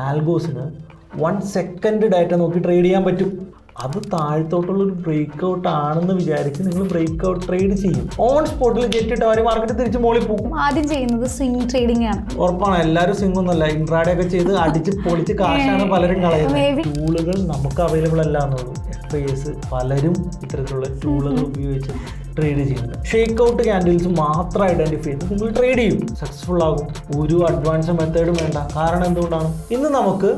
ആൽഗോസിന് 1 second data നോക്കി trade ചെയ്യാൻ പറ്റും. അത് താഴത്തോട്ടുള്ളൊരു ബ്രേക്ക് ഔട്ട് ആണെന്ന് വിചാരിച്ച് നിങ്ങൾ ബ്രേക്ക് ഔട്ട് ട്രേഡ് ചെയ്യും. ഓൺ സ്പോട്ടിൽ ജെറ്റിട്ട് അവർ മാർക്കറ്റ് തിരിച്ച് മോളിൽ പോകും. ആദ്യം ചെയ്യുന്നത് സ്വിംഗ് ട്രേഡിംഗ് ആണ്. ഉറപ്പാണ്. എല്ലാവരും സ്വിംഗ് ഒന്നുമല്ല, ഇൻട്രാഡേ ഒക്കെ ചെയ്ത് അടിച്ച് പൊളിച്ച് കാശാണ് പലരും കളയുന്നത്. ടൂളുകൾ നമുക്ക് അവൈലബിൾ അല്ല എന്നുള്ളൂ. FIS പലരും ഇത്തരത്തിലുള്ള ടൂളുകൾ ഉപയോഗിച്ച് ട്രേഡ് ചെയ്യുന്നത്. ഷേക്ക് ഔട്ട് ക്യാൻഡിൽസ് മാത്രം ഐഡന്റിഫൈ ചെയ്ത് നിങ്ങൾ ട്രേഡ് ചെയ്യും, സക്സസ്ഫുൾ ആകും. ഒരു അഡ്വാൻസ് മെത്തേഡും വേണ്ട. കാരണം എന്തുകൊണ്ടാണ്? ഇന്ന് നമുക്ക്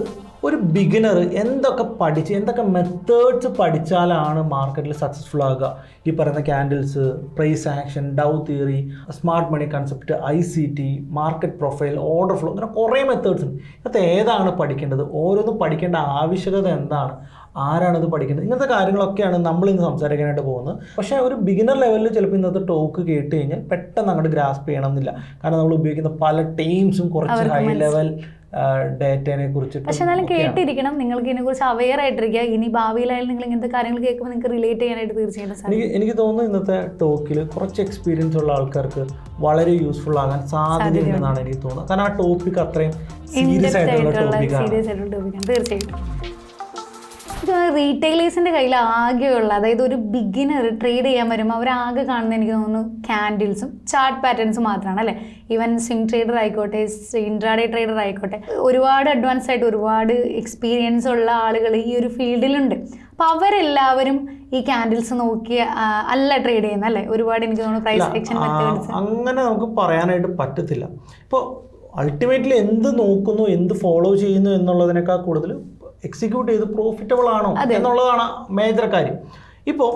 ഒരു ബിഗിനർ എന്തൊക്കെ മെത്തേഡ്സ് പഠിച്ചാലാണ് മാർക്കറ്റിൽ സക്സസ്ഫുൾ ആകുക? ഈ പറയുന്ന candles, price action, Dow theory, smart money concept, ICT, market profile, order flow, അങ്ങനെ കുറേ മെത്തേഡ്സ് ഉണ്ട്. ഇന്നത്തെ ഏതാണ് പഠിക്കേണ്ടത്? ഓരോന്നും പഠിക്കേണ്ട ആവശ്യകത എന്താണ്? ആരാണിത് പഠിക്കേണ്ടത്? ഇങ്ങനത്തെ കാര്യങ്ങളൊക്കെയാണ് നമ്മളിന്ന് സംസാരിക്കാനായിട്ട് പോകുന്നത്. പക്ഷേ ഒരു ബിഗിനർ ലെവലിൽ ചിലപ്പോൾ ഇന്നത്തെ ടോക്ക് കേട്ട് കഴിഞ്ഞാൽ പെട്ടെന്ന് അങ്ങോട്ട് ഗ്രാസ്പ് ചെയ്യണമെന്നില്ല. കാരണം നമ്മൾ ഉപയോഗിക്കുന്ന പല ടീംസും കുറച്ച് ഹൈ ലെവൽ ഡേറ്റയെ കുറിച്ചിട്ട്. പക്ഷെ എന്നാലും കേട്ടിരിക്കണം, നിങ്ങൾക്ക് ഇതിനെക്കുറിച്ച് അവെയർ ആയിട്ടിരിക്കുക. ഇനി ഭാവിയിലായാലും നിങ്ങൾ ഇങ്ങനത്തെ കാര്യങ്ങൾ കേൾക്കുമ്പോൾ നിങ്ങൾക്ക് റിലേറ്റ് ചെയ്യാനായിട്ട് തീർച്ചയായിട്ടും എനിക്ക് തോന്നുന്നു ഇന്നത്തെ ടോക്കിൽ കുറച്ച് എക്സ്പീരിയൻസ് ഉള്ള ആൾക്കാർക്ക് വളരെ യൂസ്ഫുൾ ആകാൻ സാധ്യതയുണ്ടെന്നാണ് എനിക്ക് തോന്നുന്നത്. കാരണം ആ ടോപ്പിക് അത്രയും സീരിയസ് ആയിട്ടുള്ള ടോപ്പിക്കാണ്. തീർച്ചയായിട്ടും റീറ്റെയിലേഴ്സിൻ്റെ കയ്യിൽ ആകെയുള്ള, അതായത് ഒരു ബിഗിനർ ട്രേഡ് ചെയ്യാൻ വരുമ്പോൾ അവരാകെ കാണുന്നത് എനിക്ക് തോന്നുന്നു ക്യാൻഡിൽസും ചാർട്ട് പാറ്റേൺസും മാത്രമാണ് അല്ലേ. ഈവൻ സ്വിംഗ് ട്രേഡർ ആയിക്കോട്ടെ, ഇൻട്രാഡേ ട്രേഡർ ആയിക്കോട്ടെ, ഒരുപാട് അഡ്വാൻസ് ആയിട്ട് ഒരുപാട് എക്സ്പീരിയൻസ് ഉള്ള ആളുകൾ ഈ ഒരു ഫീൽഡിലുണ്ട്. അപ്പോൾ അവരെല്ലാവരും ഈ ക്യാൻഡിൽസ് നോക്കി അല്ല ട്രേഡ് ചെയ്യുന്നത് അല്ലേ. ഒരുപാട് എനിക്ക് തോന്നുന്നു പ്രൈസ് ആക്ഷൻ മെത്തേഡ്സ് അങ്ങനെ നമുക്ക് പറയാനായിട്ട് പറ്റത്തില്ല. ഇപ്പോൾ അൾട്ടിമേറ്റ്ലി എന്ത് നോക്കുന്നു, എന്ത് ഫോളോ ചെയ്യുന്നു എന്നുള്ളതിനേക്കാൾ കൂടുതൽ എക്സിക്യൂട്ട് ചെയ്ത് പ്രോഫിറ്റബിൾ ആണോ എന്നുള്ളതാണ് മേജർ കാര്യം. ഇപ്പോൾ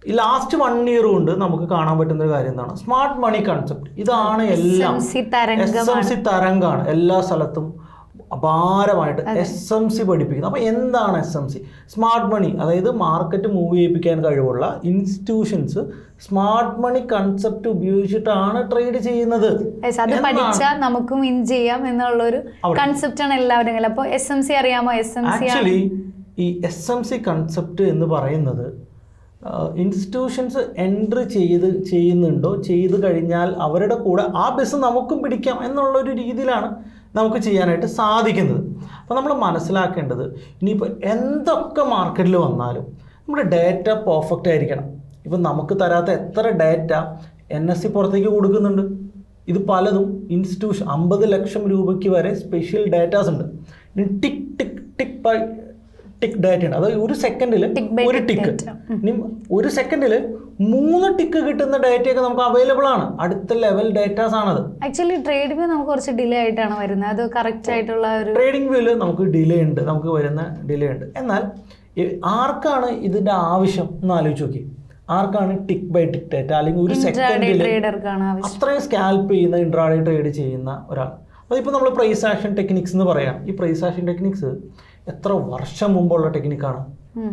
ഈ ലാസ്റ്റ് 1 ഇയർ കൊണ്ട് നമുക്ക് കാണാൻ പറ്റുന്ന ഒരു കാര്യം എന്താണ്? Smart money concept. ഇതാണ് എല്ലാം SMC തരംഗമാണ്. എല്ലാ സ്ഥലത്തും അപാരമായിട്ട് SMC പഠിപ്പിക്കുന്നത്. അപ്പോൾ എന്താണ് SMC? സ്മാർട്ട് മണി, അതായത് മാർക്കറ്റ് മൂവ് ചെയ്യിപ്പിക്കാൻ കഴിവുള്ള ഇൻസ്റ്റിറ്റ്യൂഷൻസ് സ്മാർട്ട് മണി കൺസെപ്റ്റ് ഉപയോഗിച്ചിട്ടാണ് ട്രേഡ് ചെയ്യുന്നത്. അത് പഠിച്ചാൽ നമുക്കും വിൻ ചെയ്യാം എന്നുള്ളൊരു കൺസെപ്റ്റാണ് എല്ലാവരും. അപ്പോൾ SMC അറിയാമോ? ആക്ച്വലി ഈ SMC കൺസെപ്റ്റ് എന്ന് പറയുന്നത് ഇൻസ്റ്റിറ്റ്യൂഷൻസ് എൻട്രി ചെയ്യുന്നുണ്ടോ, ചെയ്ത് കഴിഞ്ഞാൽ അവരുടെ കൂടെ ആ ബസ് നമുക്കും പിടിക്കാം എന്നുള്ളൊരു രീതിയിലാണ് നമുക്ക് ചെയ്യാനായിട്ട് സാധിക്കുന്നത്. അപ്പോൾ നമ്മൾ മനസ്സിലാക്കേണ്ടത്, ഇനിയിപ്പോൾ എന്തൊക്കെ മാർക്കറ്റിൽ വന്നാലും നമ്മുടെ ഡേറ്റ പെർഫെക്റ്റ് ആയിരിക്കണം. ഇപ്പം നമുക്ക് തരാത്ത എത്ര ഡേറ്റ NSE പുറത്തേക്ക് കൊടുക്കുന്നുണ്ട്. ഇത് പലതും ഇൻസ്റ്റിറ്റ്യൂഷൻ 50 ലക്ഷം രൂപയ്ക്ക് വരെ സ്പെഷ്യൽ ഡേറ്റാസ് ഉണ്ട്. ഇനി tick tick tick by tick ഡേറ്റയാണ്. അതായത് ഒരു സെക്കൻഡിൽ ഒരു ടിക്ക്, ഇനി ഒരു സെക്കൻഡിൽ 3 ടിക്ക് കിട്ടുന്ന ഡേറ്റയൊക്കെ നമുക്ക് അവൈലബിൾ ആണ്. അടുത്ത ലെവൽ ഡേറ്റാസ് ആണത്. ആക്ച്വലി ട്രേഡിംഗ് വ്യൂ നമുക്ക് കുറച്ച് ഡിലേ ആയിട്ടാണ് വരുന്നത്. അത് കറക്റ്റ് ആയിട്ടുള്ള ഒരു ട്രേഡിംഗ് വ്യൂവിൽ നമുക്ക് ഡിലേ ഉണ്ട്, നമുക്ക് വരുന്ന ഡിലേ ഉണ്ട്. എന്നാൽ ആർക്കാണ് ഇതിൻ്റെ ആവശ്യം എന്ന് ആലോചിച്ച് നോക്കി. ആർക്കാണ് ടിക്ക് ബൈ ടിക്ക് ഡേറ്റ, അല്ലെങ്കിൽ ഒരു സെക്കൻഡിൽ അത്രയും സ്കാൽപ്പ് ചെയ്യുന്ന ഇൻട്രാഡേ ട്രേഡ് ചെയ്യുന്ന ഒരാൾ? അതിപ്പോൾ നമ്മൾ പ്രൈസ് ആക്ഷൻ ടെക്നിക്സ് എന്ന് പറയാം. ഈ പ്രൈസ് ആക്ഷൻ ടെക്നിക്സ് എത്ര വർഷം മുമ്പുള്ള ടെക്നിക്കാണ്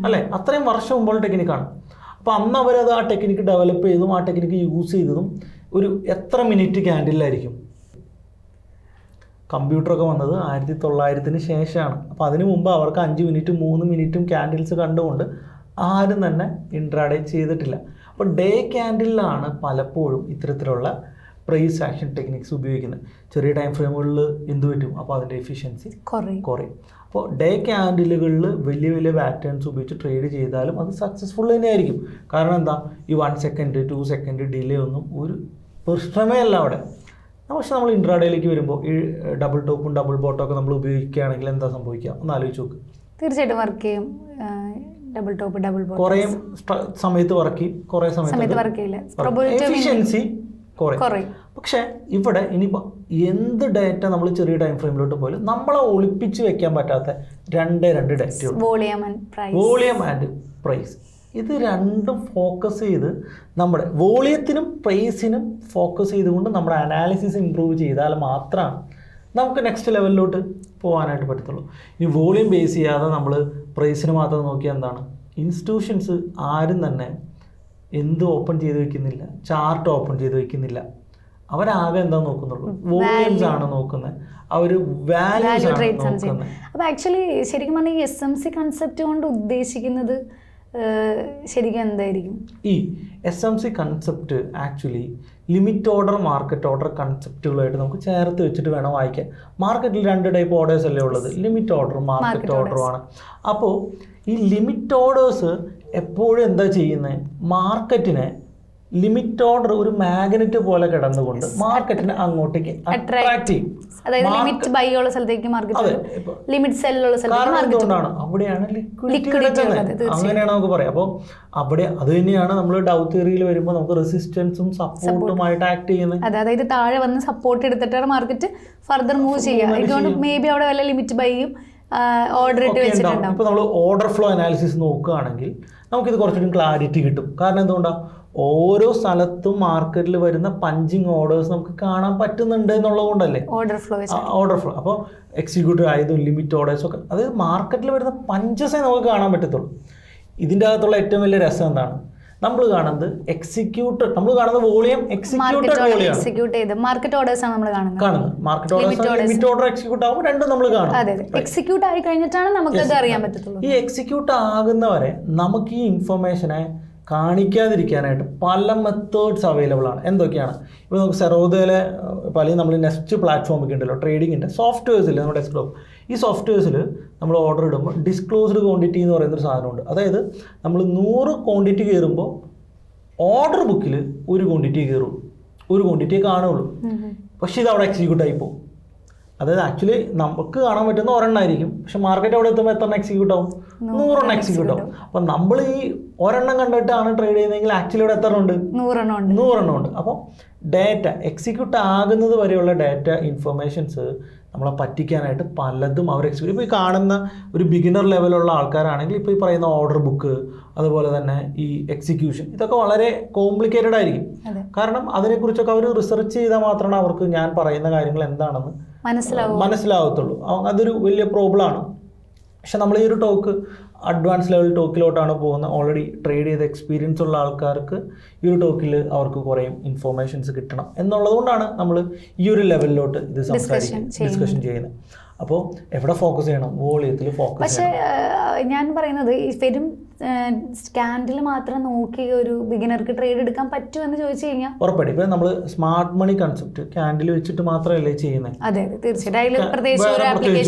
അല്ലേ? അത്രയും വർഷം മുമ്പുള്ള ടെക്നിക്കാണ്. അപ്പോൾ അന്ന് അവരത് ആ ടെക്നിക്ക് ഡെവലപ്പ് ചെയ്തതും ആ ടെക്നിക്ക് യൂസ് ചെയ്തതും ഒരു എത്ര മിനിറ്റ് ക്യാൻഡിലായിരിക്കും? കമ്പ്യൂട്ടറൊക്കെ വന്നത് 1900-ന് ശേഷമാണ്. അപ്പോൾ അതിനു മുമ്പ് അവർക്ക് 5 മിനിറ്റും 3 മിനിറ്റും ക്യാൻഡിൽസ് കണ്ടുകൊണ്ട് ആരും തന്നെ ഇൻട്രാഡേ ചെയ്തിട്ടില്ല. അപ്പോൾ ഡേ ക്യാൻഡിലാണ് പലപ്പോഴും ഇത്തരത്തിലുള്ള പ്രൈസ് ആക്ഷൻ ടെക്നിക്സ് ഉപയോഗിക്കുന്നത്. ചെറിയ ടൈം ഫ്രെയിമുകളിൽ എന്ത് പറ്റും? അപ്പോൾ അതിൻ്റെ എഫിഷ്യൻസി കുറയും. അപ്പോൾ ഡേ ക്യാൻഡിലുകളിൽ വലിയ വലിയ പാറ്റേൺസ് ഉപയോഗിച്ച് ട്രേഡ് ചെയ്താലും അത് സക്സസ്ഫുൾ തന്നെയായിരിക്കും. കാരണം എന്താ? ഈ 1 സെക്കൻഡ് 2 സെക്കൻഡ് ഡിലേ ഒന്നും ഒരു പ്രശ്നമേ അല്ല അവിടെ. പക്ഷെ നമ്മൾ ഇൻട്രാഡേയിലേക്ക് വരുമ്പോൾ ഈ ഡബിൾ ടോപ്പും ഡബിൾ ബോട്ടും ഒക്കെ നമ്മൾ ഉപയോഗിക്കുകയാണെങ്കിൽ എന്താ സംഭവിക്കുക? ഒന്ന് ആലോചിച്ച് നോക്ക്. തീർച്ചയായിട്ടും വർക്ക് ചെയ്യും. ഡബിൾ ടോപ്പ് ഡബിൾ ബോട്ട് കുറേ സമയത്ത് വർക്ക് ചെയ്യും, കുറേ സമയത്ത് വർക്ക് ചെയ്യില്ല, എഫിഷ്യൻസി കുറയും. പക്ഷേ ഇവിടെ ഇനിയിപ്പോൾ എന്ത് ഡേറ്റ നമ്മൾ ചെറിയ ടൈം ഫ്രെയിമിലോട്ട് പോലും നമ്മളെ ഒളിപ്പിച്ച് വെക്കാൻ പറ്റാത്ത 2 ഡേറ്റയുള്ളൂ. Volume and price. ഇത് രണ്ടും ഫോക്കസ് ചെയ്ത് നമ്മുടെ വോളിയത്തിനും പ്രൈസിനും ഫോക്കസ് ചെയ്തുകൊണ്ട് നമ്മുടെ അനാലിസിസ് ഇമ്പ്രൂവ് ചെയ്താൽ മാത്രമാണ് നമുക്ക് നെക്സ്റ്റ് ലെവലിലോട്ട് പോകാനായിട്ട് പറ്റത്തുള്ളൂ. ഇനി വോളിയം ബേസ് ചെയ്യാതെ നമ്മൾ പ്രൈസിന് മാത്രം നോക്കിയാൽ എന്താണ്? ഇൻസ്റ്റിറ്റ്യൂഷൻസ് ആരും തന്നെ എന്ത് ഓപ്പൺ ചെയ്ത് വെക്കുന്നില്ല, ചാർട്ട് ഓപ്പൺ ചെയ്ത് വെക്കുന്നില്ല. അവരാകെ എന്താ നോക്കുന്നുള്ളൂ? വോളിയംസ് ആണ് നോക്കുന്നത്, അവർ വാല്യൂസ് ആണ് നോക്കുന്നത്. അപ്പോൾ ആക്ച്വലി ശരിക്കും പറഞ്ഞാൽ ഈ SMC കൺസെപ്റ്റ് കൊണ്ട് ഉദ്ദേശിക്കുന്നത് ശരിക്കും എന്തായിരിക്കും? ഈ SMC concept actually limit order, market order കൺസെപ്റ്റുകളായിട്ട് നമുക്ക് ചേർത്ത് വെച്ചിട്ട് വേണം വായിക്കാൻ. മാർക്കറ്റിൽ 2 ടൈപ്പ് ഓർഡേഴ്സ് അല്ലേ ഉള്ളത്, ലിമിറ്റ് ഓർഡറും മാർക്കറ്റ് ഓർഡറുമാണ്. അപ്പോൾ ഈ ലിമിറ്റ് ഓർഡേഴ്സ് എപ്പോഴും എന്താ ചെയ്യുന്നത്, മാർക്കറ്റിനെ ലിമിറ്റ് ഓർഡർ ഒരു മാഗ്നറ്റ് പോലെ കിടന്നുകൊണ്ട് മാർക്കറ്റിനെ അങ്ങോട്ടേക്ക് അട്രാക്ട് ചെയ്യും. അതായത് ലിമിറ്റ് ബൈ ഉള്ള സ്ഥലത്തേക്ക് മാർക്കറ്റ്, ലിമിറ്റ് സെൽ ഉള്ള സ്ഥലത്തേക്ക് എന്തുകൊണ്ടാണ് അവിടെയാണ് ലിക്വിഡിറ്റി ഉള്ളത്, അങ്ങനെയാണ് നമുക്ക് പറയാം. അപ്പോൾ അവിടെ അത് തന്നെയാണ് നമ്മൾ ഡൗ തിയറിയിൽ വരുമ്പോൾ നമുക്ക് റെസിസ്റ്റൻസും സപ്പോർട്ടുമായിട്ട് ആക്ട് ചെയ്യുന്നത്. അതായത് താഴെ വന്ന് സപ്പോർട്ട് എടുത്തിട്ടാണ് മാർക്കറ്റ് ഫർദർ മൂവ് ചെയ്യുക. ഇതുകൊണ്ട് മേ ബി അവിടെ വല്ല ലിമിറ്റ് ബൈയും ഓർഡർ ഇട്ട് വെച്ചിട്ടുണ്ടാവും. ഇപ്പോൾ നമ്മൾ ഓർഡർ ഫ്ലോ അനാലിസിസ് നോക്കുകയാണെങ്കിൽ നമുക്കിത് കുറച്ചുകൂടി ക്ലാരിറ്റി കിട്ടും. കാരണം എന്തുകൊണ്ടാണ്, ഓരോ സ്ഥലത്തും മാർക്കറ്റിൽ വരുന്ന പഞ്ചിങ് ഓർഡേഴ്സ് നമുക്ക് കാണാൻ പറ്റുന്നുണ്ട് എന്നുള്ളത് കൊണ്ടല്ലേ ഓർഡർ ഫ്ലോ. അപ്പോൾ എക്സിക്യൂട്ടീവ് ആയതും ലിമിറ്റ് ഓർഡേഴ്സും ഒക്കെ, അത് മാർക്കറ്റിൽ വരുന്ന പഞ്ചസേ നമുക്ക് കാണാൻ പറ്റത്തുള്ളൂ. ഇതിൻ്റെ അകത്തുള്ള ഏറ്റവും വലിയ രസം എന്താണ്, നമ്മൾ കാണുന്നത് നമ്മൾ കാണുന്ന volume executed volume, market orders ആണ് നമ്മൾ കാണുന്നത്. Market orders limit order execute ആകുമ്പോൾ രണ്ടും നമ്മൾ കാണും. എക്സിക്യൂട്ട് ആയി കഴിഞ്ഞിട്ടാണ് നമുക്ക് അറിയാൻ പറ്റത്തുള്ളൂ. ഈ എക്സിക്യൂട്ട് ആകുന്നവരെ നമുക്ക് ഈ ഇൻഫർമേഷനെ കാണിക്കാതിരിക്കാനായിട്ട് പല മെത്തേഡ്സ് അവൈലബിൾ ആണ്. എന്തൊക്കെയാണ്, ഇപ്പോൾ നമുക്ക് സെറോദയിലെ അല്ലെങ്കിൽ നമ്മൾ നെക്സ്റ്റ് പ്ലാറ്റ്ഫോമൊക്കെ ഉണ്ടല്ലോ, ട്രേഡിങ്ങിൻ്റെ സോഫ്റ്റ്വെയർസ് ഇല്ലേ നമ്മുടെ ഡെസ്ക്ടോപ്പ്, ഈ സോഫ്റ്റ്വെയർസിൽ നമ്മൾ ഓർഡർ ഇടുമ്പോൾ ഡിസ്ക്ലോസ്ഡ് ക്വാണ്ടിറ്റി എന്ന് പറയുന്നൊരു സാധനമുണ്ട്. അതായത് നമ്മൾ 100 ക്വാണ്ടിറ്റി കയറുമ്പോൾ ഓർഡർ ബുക്കിൽ 1 ക്വാണ്ടിറ്റി കയറും, 1 ക്വാണ്ടിറ്റിയെ കാണുള്ളൂ. പക്ഷേ ഇത് അവിടെ എക്സിക്യൂട്ട് ആയിപ്പോവും. അതായത് ആക്ച്വലി നമുക്ക് കാണാൻ പറ്റുന്ന 1 എണ്ണമായിരിക്കും, പക്ഷെ മാർക്കറ്റ് അവിടെ എത്തുമ്പോൾ എത്ര എക്സിക്യൂട്ട് ആവും, 100 എക്സിക്യൂട്ട് ആവും. അപ്പം നമ്മൾ ഈ 1 എണ്ണം കണ്ടിട്ടാണ് ട്രേഡ് ചെയ്യുന്നതെങ്കിൽ ആക്ച്വലി ഇവിടെ എത്ര ഉണ്ട്, 100 ഉണ്ട്. അപ്പോൾ ഡാറ്റ എക്സിക്യൂട്ട് ആകുന്നത് വരെയുള്ള ഡാറ്റ ഇൻഫർമേഷൻസ് നമ്മളെ പറ്റിക്കാനായിട്ട് പലതും അവർ എക്സിക്യൂട്ട്. ഇപ്പോൾ ഈ കാണുന്ന ഒരു ബിഗിനർ ലെവലുള്ള ആൾക്കാരാണെങ്കിൽ ഇപ്പോൾ ഈ പറയുന്ന ഓർഡർ ബുക്ക്, അതുപോലെ തന്നെ ഈ എക്സിക്യൂഷൻ, ഇതൊക്കെ വളരെ കോംപ്ലിക്കേറ്റഡ് ആയിരിക്കും. കാരണം അതിനെക്കുറിച്ചൊക്കെ അവർ റിസർച്ച് ചെയ്താൽ മാത്രമാണ് അവർക്ക് ഞാൻ പറയുന്ന കാര്യങ്ങൾ എന്താണെന്ന് മനസ്സിലാവത്തുള്ളൂ. അതൊരു വലിയ പ്രോബ്ലമാണ്. പക്ഷെ നമ്മൾ ഈ ഒരു ടോക്ക് അഡ്വാൻസ് ലെവൽ ടോക്കിലോട്ടാണ് പോകുന്നത്. ഓൾറെഡി ട്രേഡ് ചെയ്ത എക്സ്പീരിയൻസ് ഉള്ള ആൾക്കാർക്ക് ഈ ഒരു ടോക്കിൽ അവർക്ക് കുറേ ഇൻഫോർമേഷൻസ് കിട്ടണം എന്നുള്ളത് കൊണ്ടാണ് നമ്മൾ ഈ ഒരു ലെവലിലോട്ട് ഇത് ഡിസ്കഷൻ ചെയ്യുന്നത്. അപ്പോൾ എവിടെ ഫോക്കസ് ചെയ്യണം, വോളിയത്തിൽ ഫോക്കസ്. പക്ഷേ ഞാൻ പറയുന്നത് ഈ വെറും സ്കാൻഡിൽ മാത്രം നോക്കി ഒരു ബിഗിനർക്ക് ട്രേഡ് എടുക്കാൻ പറ്റുമെന്ന് ചോദിച്ചു കഴിഞ്ഞാൽ ഉറപ്പായിട്ടും. ഇപ്പം നമ്മൾ സ്മാർട്ട് മണി കൺസെപ്റ്റ് ക്യാൻഡിൽ വെച്ചിട്ട് മാത്രമല്ലേ ചെയ്യുന്നത്. അതെ തീർച്ചയായിട്ടും.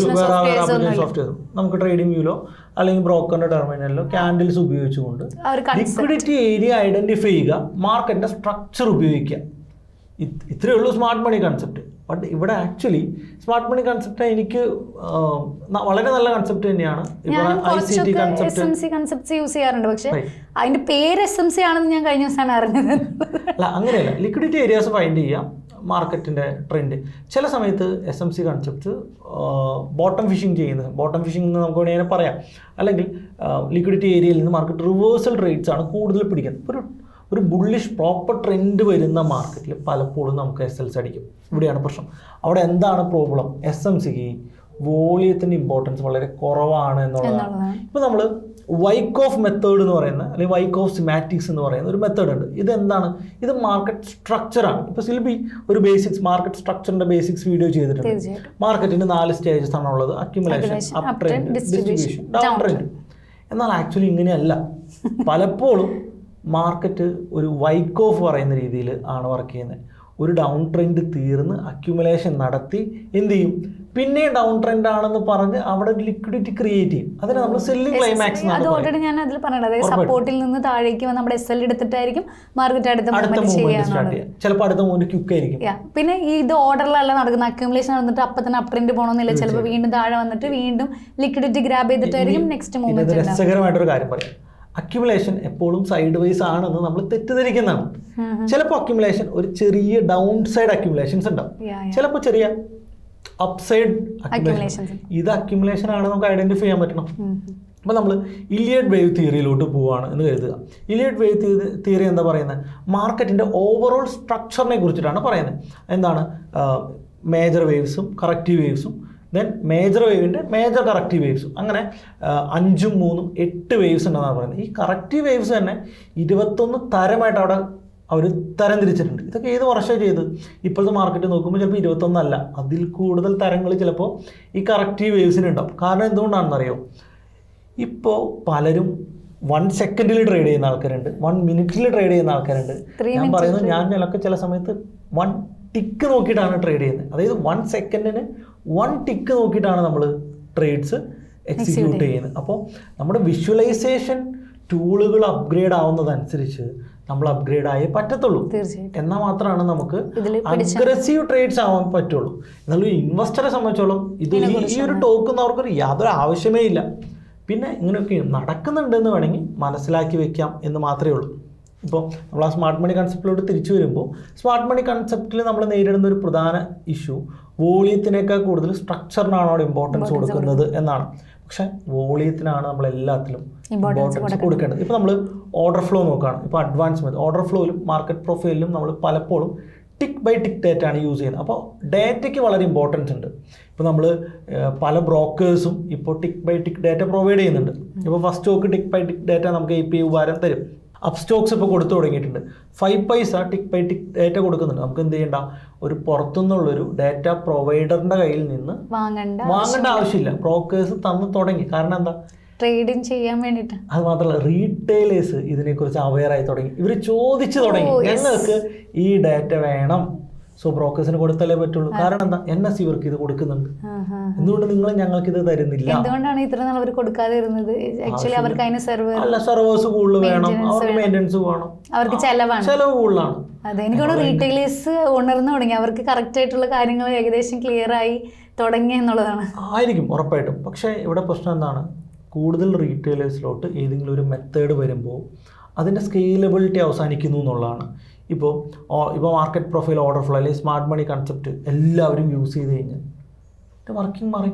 സോഫ്റ്റ്വെയർ നമുക്ക് ട്രേഡിംഗ് വ്യൂലോ അല്ലെങ്കിൽ ബ്രോക്കറിന്റെ ടെർമിനലിലോ ക്യാൻഡിൽസ് ഉപയോഗിച്ചുകൊണ്ട് ലിക്വിഡിറ്റി ഏരിയ ഐഡന്റിഫൈ ചെയ്യുക, മാർക്കറ്റിന്റെ സ്ട്രക്ചർ ഉപയോഗിക്കുക. ഇത്രയേ ഉള്ളൂ സ്മാർട്ട് മണി കൺസെപ്റ്റ്. ബട്ട് ഇവിടെ ആക്ച്വലി സ്മാർട്ട് മണി കൺസെപ്റ്റ് എനിക്ക് വളരെ നല്ല കൺസെപ്റ്റ് തന്നെയാണ്. കൺസെപ്റ്റ് യൂസ് ചെയ്യാറുണ്ട്, പക്ഷേ അതിന്റെ പേര് SMC ആണെന്ന് ഞാൻ കഴിഞ്ഞ ദിവസമാണ് അറിഞ്ഞത്. അല്ല, അങ്ങനെയല്ല. ലിക്വിഡിറ്റി ഏരിയാസ് ഫൈൻഡ് ചെയ്യാം, മാർക്കറ്റിന്റെ ട്രെൻഡ്. ചില സമയത്ത് SMC കൺസെപ്റ്റ് ബോട്ടം ഫിഷിംഗ് ചെയ്യുന്നത്, ബോട്ടം ഫിഷിംഗ് എന്ന് നമുക്ക് വേണമെങ്കിൽ പറയാം. അല്ലെങ്കിൽ ലിക്വിഡിറ്റി ഏരിയയിൽ നിന്ന് മാർക്കറ്റ് റിവേഴ്സൽ ട്രേഡ്സ് ആണ് കൂടുതൽ പിടിക്കുന്നത്. ഒരു ബുള്ളിഷ് പ്രോപ്പർ ട്രെൻഡ് വരുന്ന മാർക്കറ്റിൽ പലപ്പോഴും നമുക്ക് SLs അടിക്കും. ഇവിടെയാണ് പ്രശ്നം. അവിടെ എന്താണ് പ്രോബ്ലം, SMCക്ക് വോളിയത്തിൻ്റെ ഇമ്പോർട്ടൻസ് വളരെ കുറവാണ് എന്നുള്ളതാണ്. ഇപ്പോൾ നമ്മൾ വൈക്കോഫ് മെത്തേഡ് എന്ന് പറയുന്ന അല്ലെങ്കിൽ വൈക്കോഫ് സിമാറ്റിക്സ് എന്ന് പറയുന്ന ഒരു മെത്തേഡ് ഉണ്ട്. ഇതെന്താണ്, ഇത് മാർക്കറ്റ് സ്ട്രക്ചറാണ്. ഇപ്പോൾ സിൽബി ഒരു ബേസിക്സ് മാർക്കറ്റ് സ്ട്രക്ചറിൻ്റെ ബേസിക്സ് വീഡിയോ ചെയ്തിട്ടുണ്ട്. മാർക്കറ്റിന് 4 സ്റ്റേജസ് ആണുള്ളത്, accumulation, up trend, distribution, down trend. എന്നാൽ ആക്ച്വലി ഇങ്ങനെയല്ല. പലപ്പോഴും മാർക്കറ്റ് ഒരു വൈക്കോഫ് പറയുന്ന രീതിയിൽ ആണ് വർക്ക് ചെയ്യുന്നത്. ഒരു ഡൗൺ ട്രെൻഡ് തീർന്ന് അക്യുമുലേഷൻ നടത്തി എന്ത് ചെയ്യും, പിന്നെ ഡൗൺ ട്രെൻഡ് ആണെന്ന് പറഞ്ഞ് അവിടെ ലിക്വിഡിറ്റി ക്രിയേറ്റ് ചെയ്യും. അതിനെ നമ്മൾ സെല്ലിംഗ് ക്ലൈമാക്സ്. അത് ഓൾറെഡി ഞാൻ അതിൽ പറഞ്ഞത്, അതായത് സപ്പോർട്ടിൽ നിന്ന് താഴേക്ക് വന്ന് നമ്മുടെ SL എടുത്തിട്ടായിരിക്കും മാർക്കറ്റ് അടുത്ത ചിലപ്പോൾ അടുത്ത മൂവ്മെന്റ് ക്വിക്ക് ആയിരിക്കും. പിന്നെ ഇത് ഓർഡറിലല്ല നടക്കുന്ന, അക്യുമുലേഷൻ നടന്നിട്ട് അപ്പം തന്നെ അപ് ട്രെൻഡ് പോകണമെന്നില്ല. ചിലപ്പോൾ വീണ്ടും താഴെ വന്നിട്ട് വീണ്ടും ലിക്വിഡിറ്റി ഗ്രാബ് ചെയ്തിട്ടായിരിക്കും നെക്സ്റ്റ് മൂവ്മെന്റ്. രസകരമായിട്ടൊരു കാര്യം പറയാം, അക്യുമുലേഷൻ എപ്പോഴും സൈഡ് വൈസ് ആണെന്ന് നമ്മൾ തെറ്റിദ്ധരിക്കുന്നതാണ്. ചിലപ്പോൾ അക്യുമുലേഷൻ ഒരു ചെറിയ ഡൗൺ സൈഡ് അക്യുമുലേഷൻസ് ഉണ്ടാവും, ചിലപ്പോൾ ചെറിയ അപ്സൈഡ് അക്യുമുലേഷൻ. ഇത് അക്യുമുലേഷൻ ആണ് നമുക്ക് ഐഡന്റിഫൈ ചെയ്യാൻ പറ്റണം. അപ്പോൾ നമ്മൾ ഇലിയഡ് വേവ് തിയറിയിലോട്ട് പോവുകയാണ് എന്ന് കരുതുക. ഇലിയഡ് വേവ് തിയറി എന്താ പറയുന്നത്, മാർക്കറ്റിൻ്റെ ഓവറോൾ സ്ട്രക്ചറിനെ കുറിച്ചിട്ടാണ് പറയുന്നത്. എന്താണ്, മേജർ വേവ്സും കറക്റ്റീവ് വേവ്സും, ദെൻ മേജർ വേവിൻ്റെ മേജർ കറക്റ്റീവ് വേവ്സും, അങ്ങനെ 5, 3, 8 വേവ്സ് ഉണ്ടെന്നാണ് പറയുന്നത്. ഈ കറക്റ്റീവ് വേവ്സ് തന്നെ 21 തരമായിട്ട് അവിടെ അവർ തരംതിരിച്ചിട്ടുണ്ട്. ഇതൊക്കെ ഏത് വർഷമാണ് ചെയ്ത്, ഇപ്പോഴത്തെ മാർക്കറ്റ് നോക്കുമ്പോൾ ചിലപ്പോൾ 21 അല്ല, അതിൽ കൂടുതൽ തരങ്ങൾ ചിലപ്പോൾ ഈ കറക്റ്റീവ് വേവ്സിന് ഉണ്ടാവും. കാരണം എന്തുകൊണ്ടാണെന്നറിയോ, ഇപ്പോൾ പലരും 1 സെക്കൻഡിൽ ട്രേഡ് ചെയ്യുന്ന ആൾക്കാരുണ്ട്, 1 മിനിറ്റിൽ ട്രേഡ് ചെയ്യുന്ന ആൾക്കാരുണ്ട്. ഞാൻ പറയുന്നത് ഞാൻ ചില സമയത്ത് 1 ടിക്ക് നോക്കിയിട്ടാണ് ട്രേഡ് ചെയ്യുന്നത്. അതായത് 1 സെക്കൻഡിന് 1 ടിക്ക് നോക്കിയിട്ടാണ് നമ്മൾ ട്രേഡ്സ് എക്സിക്യൂട്ട് ചെയ്യുന്നത്. അപ്പോൾ നമ്മുടെ വിഷ്വലൈസേഷൻ ടൂളുകൾ അപ്ഗ്രേഡ് ആവുന്നതനുസരിച്ച് നമ്മൾ അപ്ഗ്രേഡ് ആയേ പറ്റത്തുള്ളൂ. എന്നാൽ മാത്രമാണ് നമുക്ക് അഗ്രസീവ് ട്രേഡ്സ് ആവാൻ പറ്റുള്ളൂ. എന്നാലും ഇൻവെസ്റ്ററെ സംബന്ധിച്ചോളം ഇത് ഈ ഒരു ടോക്കൺ അവർക്കൊരു യാതൊരു ആവശ്യമേ ഇല്ല. പിന്നെ ഇങ്ങനെയൊക്കെ നടക്കുന്നുണ്ടെന്ന് വേണമെങ്കിൽ മനസ്സിലാക്കി വെക്കാം എന്ന് മാത്രമേ ഉള്ളൂ. ഇപ്പോൾ നമ്മൾ ആ സ്മാർട്ട് മണി കൺസെപ്റ്റിലോട്ട് തിരിച്ചു വരുമ്പോൾ സ്മാർട്ട് മണി കൺസെപ്റ്റിൽ നമ്മൾ നേരിടുന്ന ഒരു പ്രധാന ഇഷ്യൂ വോളിയത്തിനേക്കാൾ കൂടുതൽ സ്ട്രക്ചറിനാണ് അവിടെ ഇമ്പോർട്ടൻസ് കൊടുക്കുന്നത് എന്നാണ്. പക്ഷേ വോളിയത്തിനാണ് നമ്മൾ എല്ലാത്തിലും ഇമ്പോർട്ടൻസ് കൊടുക്കേണ്ടത്. ഇപ്പോൾ നമ്മൾ ഓർഡർ ഫ്ലോ നോക്കുകയാണ്. ഇപ്പോൾ അഡ്വാൻസ്മെൻറ്റ് ഓർഡർ ഫ്ലോയിലും മാർക്കറ്റ് പ്രൊഫൈലിലും നമ്മൾ പലപ്പോഴും ടിക്ക് ബൈ ടിക്ക് ഡേറ്റ ആണ് യൂസ് ചെയ്യുന്നത്. അപ്പോൾ ഡേറ്റയ്ക്ക് വളരെ ഇമ്പോർട്ടൻസ് ഉണ്ട്. ഇപ്പോൾ നമ്മൾ പല ബ്രോക്കേഴ്സും ഇപ്പോൾ tick by tick data provide ചെയ്യുന്നുണ്ട്. ഇപ്പോൾ first stock tick by tick data നമുക്ക് API ഉപകാരം തരും. അപ്പ് സ്റ്റോക്സ് ഇപ്പോൾ കൊടുത്തു തുടങ്ങിയിട്ടുണ്ട്. 5 പൈസ ടിക്ക് ബൈ ടിക്ക് ഡേറ്റ കൊടുക്കുന്നുണ്ട്. നമുക്ക് എന്ത് ചെയ്യേണ്ട, ഒരു പുറത്തുനിന്നുള്ളൊരു ഡാറ്റ പ്രൊവൈഡറിൻ്റെ കയ്യിൽ നിന്ന് വാങ്ങേണ്ട ആവശ്യമില്ല. ബ്രോക്കേഴ്സ് തന്നു തുടങ്ങി. കാരണം എന്താ, ട്രേഡിങ് ചെയ്യാൻ വേണ്ടിയിട്ട്. അത് മാത്രമല്ല റീറ്റെയിലേഴ്സ് ഇതിനെക്കുറിച്ച് അവെയറായി തുടങ്ങി. ഇവർ ചോദിച്ചു തുടങ്ങി, ഞങ്ങൾക്ക് ഈ ഡാറ്റ വേണം. സോ ബ്രോക്കേഴ്സിന് കൊടുത്തല്ലേ പറ്റുള്ളൂ. കാരണം എന്താ, NSE ഇവർക്ക് ഇത് കൊടുക്കുന്നുണ്ട്, എന്തുകൊണ്ട് നിങ്ങൾ ഞങ്ങൾക്ക് ഇത് തരുന്നില്ല? എന്തുകൊണ്ടാണ് ഇത്ര നാൾ അവർ കൊടുക്കാതെ ഇരുന്നത്? ആക്ച്വലി അവർക്ക് അതിന് സെർവേഴ്സ് കൂടുതൽ വേണം, അവർക്ക് മെയിൻ്റെനൻസ് വേണം, അവർക്ക് ചെലവ് കൂടുതലാണ്. അതെ, എനിക്കോട് റീറ്റെയിലേഴ്സ് ഉണർന്നു തുടങ്ങി, അവർക്ക് കറക്റ്റ് ആയിട്ടുള്ള കാര്യങ്ങൾ ഏകദേശം ക്ലിയർ ആയി തുടങ്ങി എന്നുള്ളതാണ്. ആയിരിക്കും ഉറപ്പായിട്ടും. പക്ഷേ ഇവിടെ പ്രശ്നം എന്താണ്, കൂടുതൽ റീറ്റെയിലേഴ്സിലോട്ട് ഏതെങ്കിലും ഒരു മെത്തേഡ് വരുമ്പോൾ അതിൻ്റെ സ്കെയിലബിലിറ്റി അവസാനിക്കുന്നു എന്നുള്ളതാണ്. ഇപ്പോൾ മാർക്കറ്റ് പ്രൊഫൈൽ, ഓർഡർ ഫ്ലോ അല്ലെങ്കിൽ സ്മാർട്ട് മണി കൺസെപ്റ്റ് എല്ലാവരും യൂസ് ചെയ്ത് കഴിഞ്ഞാൽ വർക്കിംഗ് മാറി.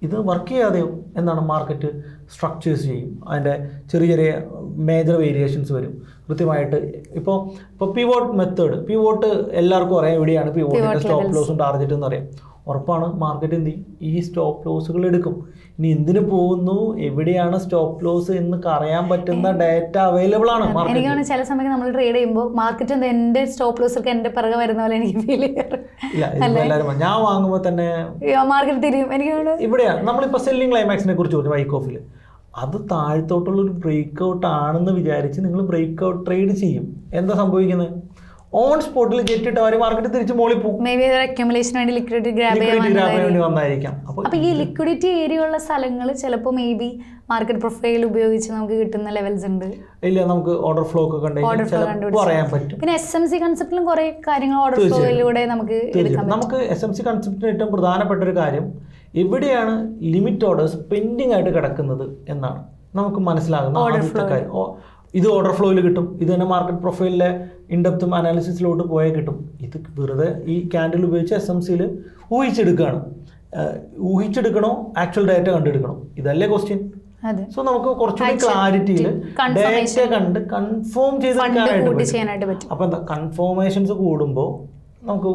ഇത് വർക്ക് ചെയ്യാതെയോ എന്താണ്, മാർക്കറ്റ് സ്ട്രക്ചേഴ്സ് ചെയ്യും, അതിൻ്റെ ചെറിയ ചെറിയ മേജർ വേരിയേഷൻസ് വരും കൃത്യമായിട്ട്. ഇപ്പോൾ പിവോട്ട് മെത്തേഡ്, പിവോട്ട് എല്ലാവർക്കും അറിയാം എവിടെയാണ് പിവോട്ടിൻ്റെ സ്റ്റോപ്പ് ലോസും ടാർഗറ്റും എന്നറിയാം. ഉറപ്പാണ് മാർക്കറ്റ് എന്ത് ചെയ്യും, ഈ സ്റ്റോപ്പ് ലോസുകൾ എടുക്കും. ഇനി എന്തിനു പോകുന്നു, എവിടെയാണ് സ്റ്റോപ്പ് ലോസ് എന്ന് അറിയാൻ പറ്റുന്ന ഡാറ്റ അവൈലബിൾ ആണ്. എനിക്കാണ് ചില സമയത്ത് നമ്മൾ ട്രേഡ് ചെയ്യുമ്പോൾ മാർക്കറ്റ് എൻ്റെ സ്റ്റോപ്പ് ലോസ് ഒക്കെ എൻ്റെ പിറകെ വരുന്ന പോലെ എനിക്ക് ഫീൽ ചെയ്യാറ്. എല്ലാവരും ഞാൻ വാങ്ങുമ്പോൾ തന്നെ മാർക്കറ്റ് തിരിയും. എനിക്ക് ഇവിടെയാണ് നമ്മളിപ്പോൾ സെല്ലിംഗ് ക്ലൈമാക്സിനെ കുറിച്ച് പറഞ്ഞു വൈക്കോഫിൽ. അത് താഴത്തോട്ടുള്ളൊരു ബ്രേക്ക് ഔട്ട് ആണെന്ന് വിചാരിച്ച് നിങ്ങൾ ബ്രേക്ക് ഔട്ട് ട്രേഡ് ചെയ്യും. എന്താ സംഭവിക്കുന്നത്, ഓൺ സ്പോട്ടിൽ ജെറ്റിട്ട് അവർ മാർക്കറ്റ് തിരിച്ച് മോളിൽ പോകും. ലിക്വിഡിറ്റി ഗ്രാബ് വേണ്ടി വന്നായിരിക്കാം. അപ്പോൾ ഈ ലിക്വിഡിറ്റി ഏരിയ ഉള്ള സ്ഥലങ്ങൾ ചിലപ്പോൾ മേ ബി മാർക്കറ്റ് പ്രൊഫൈൽ ഉപയോഗിച്ച് നമുക്ക് കിട്ടുന്ന ലെവൽസ് ഉണ്ട്. ഇല്ല, നമുക്ക് ഓർഡർ ഫ്ലോ ഒക്കെ പറയാൻ പറ്റും. പിന്നെ SMC കൺസെപ്റ്റിലും കുറെ കാര്യങ്ങൾ ഓർഡർ ഫ്ലോയിലൂടെ നമുക്ക് എടുക്കാം. നമുക്ക് SMC കൺസെപ്റ്റിന് ഏറ്റവും പ്രധാനപ്പെട്ട ഒരു കാര്യം എവിടെയാണ് ലിമിറ്റ് ഓർഡേഴ്സ് പെൻഡിങ് ആയിട്ട് കിടക്കുന്നത് എന്നാണ് നമുക്ക് മനസ്സിലാകുന്ന ആദ്യത്തെ കാര്യം. ഇത് ഓർഡർ ഫ്ലോയിൽ കിട്ടും. ഇത് തന്നെ മാർക്കറ്റ് പ്രൊഫൈലിലെ ഇൻഡെപ്തും അനാലിസിസിലോട്ട് പോയാൽ കിട്ടും. ഇത് വെറുതെ ഈ ക്യാൻഡിൽ ഉപയോഗിച്ച് SMCയിൽ ഊഹിച്ചെടുക്കണോ ആക്ച്വൽ ഡാറ്റ കണ്ടെടുക്കണോ, ഇതല്ലേ ക്വസ്റ്റ്യൻ. സോ നമുക്ക് കുറച്ചുകൂടി ക്ലാരിറ്റിയിൽ ഡാറ്റ കണ്ട് കൺഫേം ചെയ്തെടുക്കാനായിട്ട് പറ്റും. അപ്പോൾ എന്താ, കൺഫേമേഷൻസ് കൂടുമ്പോൾ നമുക്ക്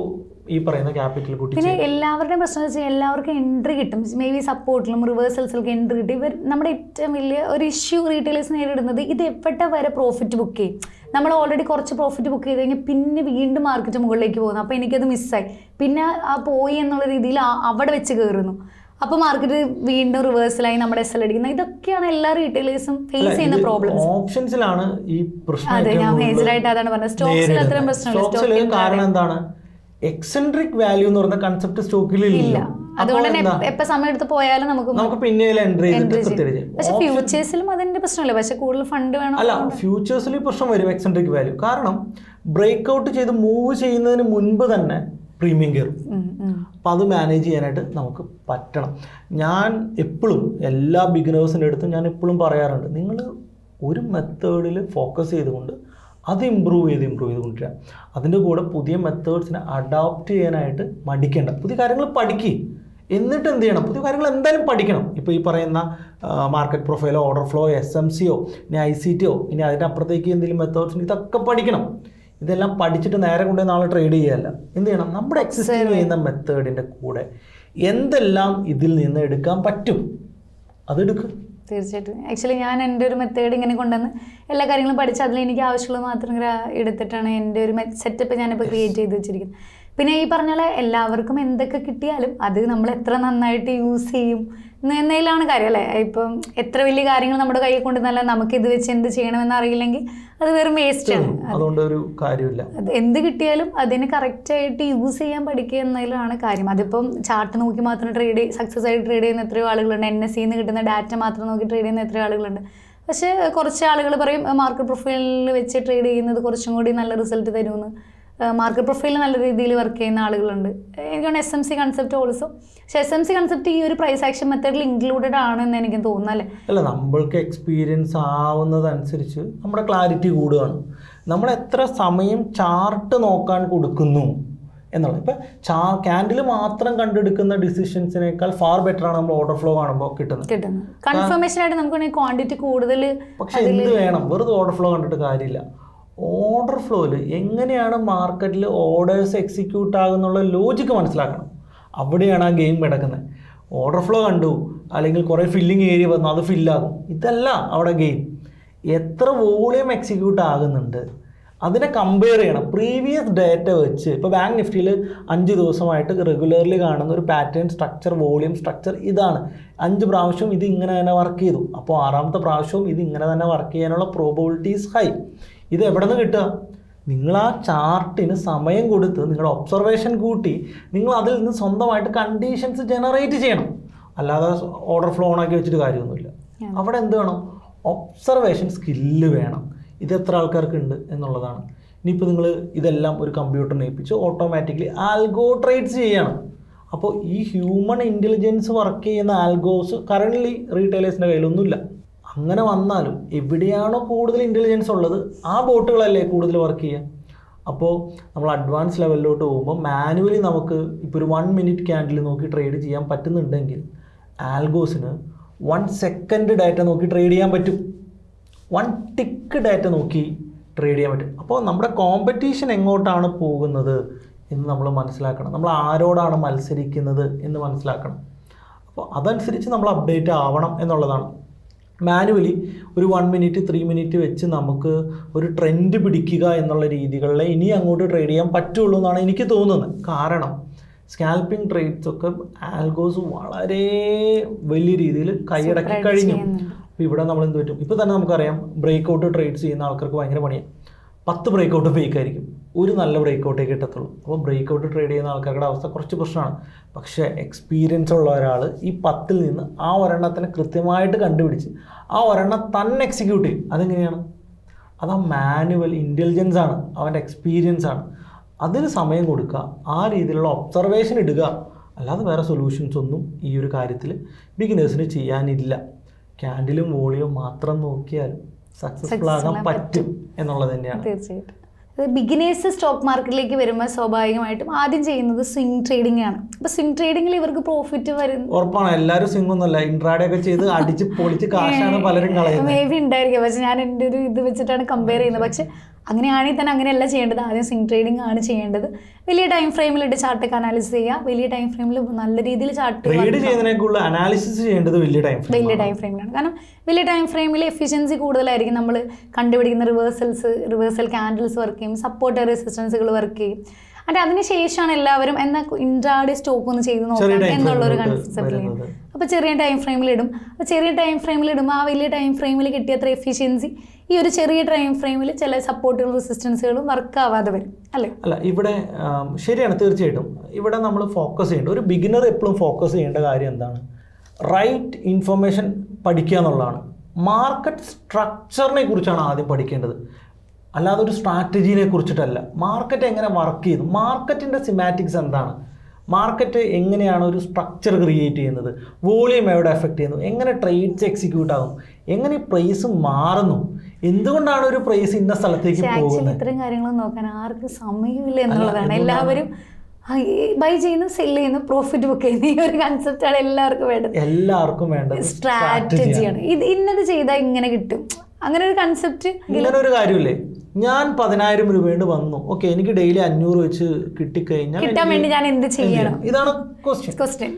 ഈ പറയുന്ന ക്യാപിറ്റൽ കൂട്ടി. പിന്നെ എല്ലാവരുടെയും പ്രശ്നം വെച്ചാൽ എല്ലാവർക്കും എൻട്രി കിട്ടും. മേ ബി സപ്പോർട്ടിലും റിവേഴ്സൽസിലൊക്കെ എൻട്രി കിട്ടും. ഇവർ നമ്മുടെ ഏറ്റവും വലിയ ഒരു ഇഷ്യൂ റീറ്റെയിലേഴ്സ് നേരിടുന്നത് ഇത് എവിടെ വരെ പ്രോഫിറ്റ് ബുക്ക് ചെയ്യും. നമ്മൾ ഓൾറെഡി കുറച്ച് പ്രോഫിറ്റ് ബുക്ക് ചെയ്ത് കഴിഞ്ഞാൽ പിന്നെ വീണ്ടും മാർക്കറ്റ് മുകളിലേക്ക് പോകുന്നു. അപ്പോൾ എനിക്കത് മിസ്സായി, പിന്നെ ആ പോയി എന്നുള്ള രീതിയിൽ അവിടെ വെച്ച് കയറുന്നു. അപ്പോൾ മാർക്കറ്റ് വീണ്ടും റിവേഴ്സലായി നമ്മുടെ SL അടിക്കുന്നത്. ഇതൊക്കെയാണ് എല്ലാ റീറ്റെയിലേഴ്സും ഫേസ് ചെയ്യുന്ന പ്രോബ്ലംസ്. ഓപ്ഷൻസിലാണ് ഈ പ്രശ്നം. അതെ, ഞാൻ മേജറായിട്ട് അതാണ് പറഞ്ഞത്. സ്റ്റോക്സിൽ അത്രയും പ്രശ്നമില്ല. കാരണം എന്താണ്, എക്സെൻട്രിക് വാല്യൂ എന്ന് പറയുന്ന കൺസെപ്റ്റ് സ്റ്റോക്കിൽ ഇല്ല. അതുകൊണ്ട് തന്നെ എപ്പോൾ സമയം എടുത്ത് പോയാലും നമുക്ക് പിന്നെ എൻട്രി ചെയ്തിട്ട്. പക്ഷേ ഫ്യൂച്ചേഴ്സിലും അതിന്റെ പ്രശ്നമില്ല. പക്ഷെ കൂടുതൽ ഫണ്ട് വേണം. അല്ല, ഫ്യൂച്ചേഴ്സിൽ പ്രശ്നം വരും എക്സെൻട്രിക് വാല്യൂ. കാരണം ബ്രേക്ക് ഔട്ട് ചെയ്ത് മൂവ് ചെയ്യുന്നതിന് മുൻപ് തന്നെ പ്രീമിയം കയറും. അപ്പം അത് മാനേജ് ചെയ്യാനായിട്ട് നമുക്ക് പറ്റണം. ഞാൻ എപ്പോഴും എല്ലാ ബിഗിനേഴ്സിൻ്റെ അടുത്തും ഞാൻ എപ്പോഴും പറയാറുണ്ട്, നിങ്ങൾ ഒരു മെത്തേഡിൽ ഫോക്കസ് ചെയ്തുകൊണ്ട് അത് ഇമ്പ്രൂവ് ചെയ്ത് കൊണ്ടുവരിക. അതിൻ്റെ കൂടെ പുതിയ മെത്തേഡ്സിനെ അഡാപ്റ്റ് ചെയ്യാനായിട്ട് മടിക്കേണ്ട. പുതിയ കാര്യങ്ങൾ പഠിക്കുക. എന്നിട്ട് എന്ത് ചെയ്യണം, പുതിയ കാര്യങ്ങൾ എന്തായാലും പഠിക്കണം. ഇപ്പോൾ ഈ പറയുന്ന മാർക്കറ്റ് പ്രൊഫൈലോ ഓർഡർ ഫ്ലോ SMCയോ ഇനി ICTയോ ഇനി അതിൻ്റെ അപ്പുറത്തേക്ക് എന്തെങ്കിലും മെത്തേഡ്സ് ഇതൊക്കെ പഠിക്കണം. ഇതെല്ലാം പഠിച്ചിട്ട് നേരെ കൊണ്ടുപോയി നാളെ ട്രേഡ് ചെയ്യുകയല്ല. എന്ത് ചെയ്യണം, നമ്മുടെ എക്സിസ്റ്റിംഗ് ചെയ്യുന്ന മെത്തേഡിൻ്റെ കൂടെ എന്തെല്ലാം ഇതിൽ നിന്ന് എടുക്കാൻ പറ്റും അതെടുക്കുക. തീർച്ചയായിട്ടും. ആക്ച്വലി ഞാൻ എൻ്റെ ഒരു മെത്തേഡ് ഇങ്ങനെ കൊണ്ടുവന്ന് എല്ലാ കാര്യങ്ങളും പഠിച്ച് അതിൽ എനിക്ക് ആവശ്യമുള്ളത് മാത്രം എടുത്തിട്ടാണ് എൻ്റെ ഒരു സെറ്റപ്പ് ഞാനിപ്പോൾ ക്രിയേറ്റ് ചെയ്ത് വെച്ചിരിക്കുന്നത്. പിന്നെ ഈ പറഞ്ഞ പോലെ എല്ലാവർക്കും എന്തൊക്കെ കിട്ടിയാലും അത് നമ്മൾ എത്ര നന്നായിട്ട് യൂസ് ചെയ്യും, എന്നതിലാണ് കാര്യം അല്ലേ. ഇപ്പം എത്ര വലിയ കാര്യങ്ങൾ നമ്മുടെ കയ്യിൽ കൊണ്ടുവന്നല്ല നമുക്ക് ഇത് വെച്ച് എന്ത് ചെയ്യണമെന്ന് അറിയില്ലെങ്കിൽ അത് വെറും വേസ്റ്റ് ആണ്. അതുകൊണ്ട് ഒരു കാര്യമില്ല. എന്ത് കിട്ടിയാലും അതിന് കറക്റ്റായിട്ട് യൂസ് ചെയ്യാൻ പഠിക്കുക എന്നതിലാണ് കാര്യം. അതിപ്പം ചാർട്ട് നോക്കി മാത്രം സക്സസ് ആയിട്ട് ട്രേഡ് ചെയ്യുന്ന എത്രയോ ആളുകളുണ്ട്. NSE നിന്ന് കിട്ടുന്ന ഡാറ്റ മാത്രം നോക്കി ട്രേഡ് ചെയ്യുന്ന എത്രയോ ആളുകളുണ്ട്. പക്ഷേ കുറച്ച് ആളുകൾ പറയും മാർക്കറ്റ് പ്രൊഫൈലിൽ വെച്ച് ട്രേഡ് ചെയ്യുന്നത് കുറച്ചും കൂടി നല്ല റിസൾട്ട് തരുമെന്ന്. മാർക്കറ്റ് പ്രൊഫൈലിൽ നല്ല രീതിയിൽ വർക്ക് ചെയ്യുന്ന ആളുകളുണ്ട്. എനിക്കാണ് SMC കൺസെപ്റ്റ് ഓൾസോ. പക്ഷേ SMC കൺസെപ്റ്റ് ഈ ഒരു പ്രൈസ് ആക്ഷൻ മെത്തേഡിൽ ഇൻക്ലൂഡഡ് ആണെന്ന് എനിക്ക് തോന്നുന്നല്ലേ. അല്ല, നമ്മൾക്ക് എക്സ്പീരിയൻസ് ആവുന്നതനുസരിച്ച് നമ്മുടെ ക്ലാരിറ്റി കൂടുകയാണ്. നമ്മൾ എത്ര സമയം ചാർട്ട് നോക്കാൻ കൊടുക്കുന്നു എന്നുള്ളത്. ഇപ്പം ക്യാൻഡിൽ മാത്രം കണ്ടെടുക്കുന്ന ഡിസിഷൻസിനേക്കാൾ ഫാർ ബെറ്റർ ആണ് നമ്മൾ ഓർഡർ ഫ്ലോ കാണുമ്പോൾ കിട്ടുന്നത്. കൺഫർമേഷൻ ആയിട്ട് നമുക്ക് ക്വാണ്ടിറ്റി കൂടുതൽ. പക്ഷെ എന്ത് വേണം, വെറുതെ ഓർഡർ ഫ്ലോ കണ്ടിട്ട് കാര്യമില്ല. ഓർഡർ ഫ്ലോയിൽ എങ്ങനെയാണ് മാർക്കറ്റിൽ ഓർഡേഴ്സ് എക്സിക്യൂട്ട് ആകുന്നുള്ള ലോജിക്ക് മനസ്സിലാക്കണം. അവിടെയാണ് ആ ഗെയിം കിടക്കുന്നത്. ഓർഡർ ഫ്ലോ കണ്ടു അല്ലെങ്കിൽ കുറേ ഫില്ലിങ് ഏരിയ വന്നു, അത് ഫില്ലാകും, ഇതല്ല അവിടെ ഗെയിം. എത്ര വോളിയം എക്സിക്യൂട്ട് ആകുന്നുണ്ട് അതിനെ കമ്പയർ ചെയ്യണം പ്രീവിയസ് ഡേറ്റ വെച്ച്. ഇപ്പോൾ ബാങ്ക് നിഫ്റ്റിയിൽ 5 ദിവസമായിട്ട് റെഗുലർലി കാണുന്ന ഒരു പാറ്റേൺ സ്ട്രക്ചർ, വോളിയം സ്ട്രക്ചർ ഇതാണ്. 5 പ്രാവശ്യം ഇത് ഇങ്ങനെ തന്നെ വർക്ക് ചെയ്തു. അപ്പോൾ 6ാമത്തെ പ്രാവശ്യവും ഇത് ഇങ്ങനെ തന്നെ വർക്ക് ചെയ്യാനുള്ള പ്രോബബിലിറ്റീസ് ഹൈ. ഇത് എവിടെ നിന്ന് കിട്ടുക? നിങ്ങൾ ആ ചാർട്ടിന് സമയം കൊടുത്ത് നിങ്ങളുടെ ഒബ്സർവേഷൻ കൂട്ടി നിങ്ങൾ അതിൽ നിന്ന് സ്വന്തമായിട്ട് കണ്ടീഷൻസ് ജനറേറ്റ് ചെയ്യണം. അല്ലാതെ ഓർഡർ ഫ്ലോ ഓണാക്കി വെച്ചിട്ട് കാര്യമൊന്നുമില്ല. അവിടെ എന്ത് വേണം? ഒബ്സർവേഷൻ സ്കില്ല് വേണം. ഇത് എത്ര ആൾക്കാർക്ക് ഉണ്ട് എന്നുള്ളതാണ്. ഇനിയിപ്പോൾ നിങ്ങൾ ഇതെല്ലാം ഒരു കമ്പ്യൂട്ടറിനെ ഏൽപ്പിച്ച് ഓട്ടോമാറ്റിക്കലി ആൽഗോ ട്രേഡ്സ് ചെയ്യണം. അപ്പോൾ ഈ ഹ്യൂമൻ ഇൻ്റലിജൻസ് വർക്ക് ചെയ്യുന്ന ആൽഗോസ് കറൻ്റ്ലി റീറ്റെയിലേഴ്സിൻ്റെ കയ്യിലൊന്നുമില്ല. അങ്ങനെ വന്നാലും എവിടെയാണോ കൂടുതൽ ഇൻ്റലിജൻസ് ഉള്ളത് ആ ബോട്ടുകളല്ലേ കൂടുതൽ വർക്ക് ചെയ്യുക. അപ്പോൾ നമ്മൾ അഡ്വാൻസ് ലെവലിലോട്ട് പോകുമ്പോൾ മാനുവലി നമുക്ക് ഇപ്പോൾ ഒരു 1 മിനിറ്റ് ക്യാൻഡിൽ നോക്കി ട്രേഡ് ചെയ്യാൻ പറ്റുന്നുണ്ടെങ്കിൽ ആൽഗോസിന് 1 സെക്കൻഡ് ഡാറ്റ നോക്കി ട്രേഡ് ചെയ്യാൻ പറ്റും. 1 ടിക്ക് ഡാറ്റ നോക്കി ട്രേഡ് ചെയ്യാൻ പറ്റും. അപ്പോൾ നമ്മുടെ കോമ്പറ്റീഷൻ എങ്ങോട്ടാണ് പോകുന്നത് എന്ന് നമ്മൾ മനസ്സിലാക്കണം. നമ്മൾ ആരോടാണ് മത്സരിക്കുന്നത് എന്ന് മനസ്സിലാക്കണം. അപ്പോൾ അതനുസരിച്ച് നമ്മൾ അപ്ഡേറ്റ് ആവണം എന്നുള്ളതാണ്. മാനുവലി ഒരു 1 മിനിറ്റ് 3 മിനിറ്റ് വെച്ച് നമുക്ക് ഒരു ട്രെൻഡ് പിടിക്കുക എന്നുള്ള രീതികളിൽ ഇനി അങ്ങോട്ട് ട്രേഡ് ചെയ്യാൻ പറ്റുള്ളൂ എന്നാണ് എനിക്ക് തോന്നുന്നത്. കാരണം സ്കാൽപ്പിംഗ് ട്രേഡ്സൊക്കെ ആൽഗോസ് വളരെ വലിയ രീതിയിൽ കൈയടക്കി കഴിഞ്ഞു. അപ്പോൾ ഇവിടെ നമ്മൾ എന്ത് പറ്റും? ഇപ്പോൾ തന്നെ നമുക്കറിയാം ബ്രേക്ക് ഔട്ട് ട്രേഡ്സ് ചെയ്യുന്ന ആൾക്കാർക്ക് ഭയങ്കര പണിയാണ്. 10 ബ്രേക്ക് ഔട്ട് ഫേക്ക് ആയിരിക്കും, ഒരു നല്ല ബ്രേക്ക് ഔട്ടേ കിട്ടത്തുള്ളൂ. അപ്പോൾ ബ്രേക്ക് ഔട്ട് ട്രേഡ് ചെയ്യുന്ന ആൾക്കാരുടെ അവസ്ഥ കുറച്ച് പ്രശ്നമാണ്. പക്ഷേ എക്സ്പീരിയൻസ് ഉള്ള ഒരാൾ ഈ 10ൽ നിന്ന് ആ ഒരെണ്ണത്തിനെ കൃത്യമായിട്ട് കണ്ടുപിടിച്ച് ആ ഒരെണ്ണം തന്നെ എക്സിക്യൂട്ട് ചെയ്യും. അതെങ്ങനെയാണ്? അത് ആ മാനുവൽ ഇൻ്റലിജൻസ് ആണ്, അവൻ്റെ എക്സ്പീരിയൻസ് ആണ്. അതിന് സമയം കൊടുക്കുക, ആ രീതിയിലുള്ള ഒബ്സർവേഷൻ ഇടുക. അല്ലാതെ വേറെ സൊല്യൂഷൻസ് ഒന്നും ഈ ഒരു കാര്യത്തിൽ ബിഗിനേഴ്സിന് ചെയ്യാനില്ല. ക്യാൻഡിലും വോളിയും മാത്രം നോക്കിയാൽ സക്സസ്ഫുൾ ആകാൻ പറ്റും എന്നുള്ളത് തന്നെയാണ്. തീർച്ചയായിട്ടും. ബിഗിനേഴ്സ് സ്റ്റോക്ക് മാർക്കറ്റിലേക്ക് വരുമ്പോൾ സ്വാഭാവികമായിട്ടും ആദ്യം ചെയ്യുന്നത് സ്വിംഗ് ട്രേഡിംഗ് ആണ്. അപ്പോൾ സ്വിംഗ് ട്രേഡിങ്ങിൽ ഇവർക്ക് പ്രോഫിറ്റ് വരും. ഉറപ്പാണ്, എല്ലാവരും സ്വിംഗ് ഒന്നുമല്ല, ഇൻട്രാഡേ ഒക്കെ ചെയ്ത് അടിച്ച് പൊളിച്ച് കാശാണ് പലരും കളയുന്നത്. മേ ബി ഉണ്ടായിരിക്കും, പക്ഷെ ഞാൻ എൻ്റെ ഒരു ഇത് വെച്ചിട്ടാണ് കമ്പയർ ചെയ്യുന്നത്. പക്ഷെ അങ്ങനെയാണെങ്കിൽ തന്നെ അങ്ങനെയല്ല ചെയ്യേണ്ടത്. ആദ്യം സ്വിംഗ് ട്രേഡിംഗ് ആണ് ചെയ്യേണ്ടത്. വലിയ ടൈം ഫ്രെയിമിലിട്ട് ചാർട്ടൊക്കെ അനാലിസിസ് ചെയ്യുക. വലിയ ടൈം ഫ്രെയിമിൽ നല്ല രീതിയിൽ ചാർട്ട് ട്രേഡ് ചെയ്യുന്നതിനേക്കുള്ള അനാലിസിസ് ചെയ്യേണ്ടത് വലിയ ടൈം ഫ്രെയിമിലാണ്. കാരണം വലിയ ടൈം ഫ്രെയിമിൽ എഫിഷ്യൻസി കൂടുതലായിരിക്കും. നമ്മൾ കണ്ടുപിടിക്കുന്ന റിവേഴ്സൽ ക്യാൻഡിൽസ് വർക്ക് ചെയ്യും, സപ്പോർട്ട് റെസിസ്റ്റൻസുകൾ വർക്ക് ചെയ്യും. എന്നിട്ട് അതിനുശേഷമാണ് എല്ലാവരും എന്നാൽ ഇൻട്രാഡേ സ്റ്റോക്ക് ഒന്ന് ചെയ്ത് നോക്കാം എന്നുള്ളൊരു കൺസെപ്റ്റിലാണ്. അപ്പോൾ ചെറിയ ടൈം ഫ്രെയിമിലിടും. അപ്പോൾ ചെറിയ ടൈം ഫ്രെയിമിലിടുമ്പോൾ ആ വലിയ ടൈം ഫ്രെയിമിൽ കിട്ടിയത്ര എഫിഷ്യൻസി ഈ ഒരു ചെറിയ ടൈം ഫ്രെയിമിൽ ചില സപ്പോർട്ടുകളും റെസിസ്റ്റൻസുകളും വർക്ക് ആവാതെ വരും അല്ലേ? അല്ല, ഇവിടെ ശരിയാണ്, തീർച്ചയായിട്ടും. ഇവിടെ നമ്മൾ ഫോക്കസ് ചെയ്യേണ്ട, ഒരു ബിഗിനർ എപ്പോഴും ഫോക്കസ് ചെയ്യേണ്ട കാര്യം എന്താണ്? റൈറ്റ് ഇൻഫർമേഷൻ പഠിക്കുക എന്നുള്ളതാണ്. മാർക്കറ്റ് സ്ട്രക്ചറിനെ കുറിച്ചാണ് ആദ്യം പഠിക്കേണ്ടത്, അല്ലാതെ ഒരു സ്ട്രാറ്റജീനെ കുറിച്ചിട്ടല്ല. മാർക്കറ്റ് എങ്ങനെ വർക്ക് ചെയ്യുന്നു, മാർക്കറ്റിൻ്റെ സിമാറ്റിക്സ് എന്താണ്, മാർക്കറ്റ് എങ്ങനെയാണ് ഒരു സ്ട്രക്ചർ ക്രിയേറ്റ് ചെയ്യുന്നത്, വോളിയം എവിടെ എഫക്റ്റ് ചെയ്യുന്നു, എങ്ങനെ ട്രേഡ്സ് എക്സിക്യൂട്ട് ആകും, എങ്ങനെ പ്രൈസ് മാറുന്നു, എന്തുകൊണ്ടാണ് ഒരു പ്രൈസ് ഇന്ന സ്ഥലത്തേക്ക് പോകുന്നത്. ഇത്തരം കാര്യങ്ങൾ നോക്കാൻ ആർക്കും സമയമില്ല എന്നുള്ളതാണ്. എല്ലാവരും ബൈ ചെയ്യുന്നു, സെല് ചെയ്യുന്നു, പ്രോഫിറ്റ് ബുക്ക് ചെയ്യുന്നു. ഈ ഒരു കൺസെപ്റ്റാണ് എല്ലാവർക്കും വേണ്ടത്. സ്ട്രാറ്റജിയാണ്. ഇത് ഇന്നത് ചെയ്താൽ ഇങ്ങനെ കിട്ടും, അങ്ങനെ ഒരു കൺസെപ്റ്റ്. ഇങ്ങനെ ഒരു കാര്യമില്ലേ? ഞാൻ 10,000 രൂപ വന്നു, ഓക്കെ, എനിക്ക് ഡെയിലി 500 വെച്ച് കിട്ടിക്കഴിഞ്ഞാൽ കിട്ടാൻ വേണ്ടി ഞാൻ എന്ത് ചെയ്യണം? ഇതാണ് question.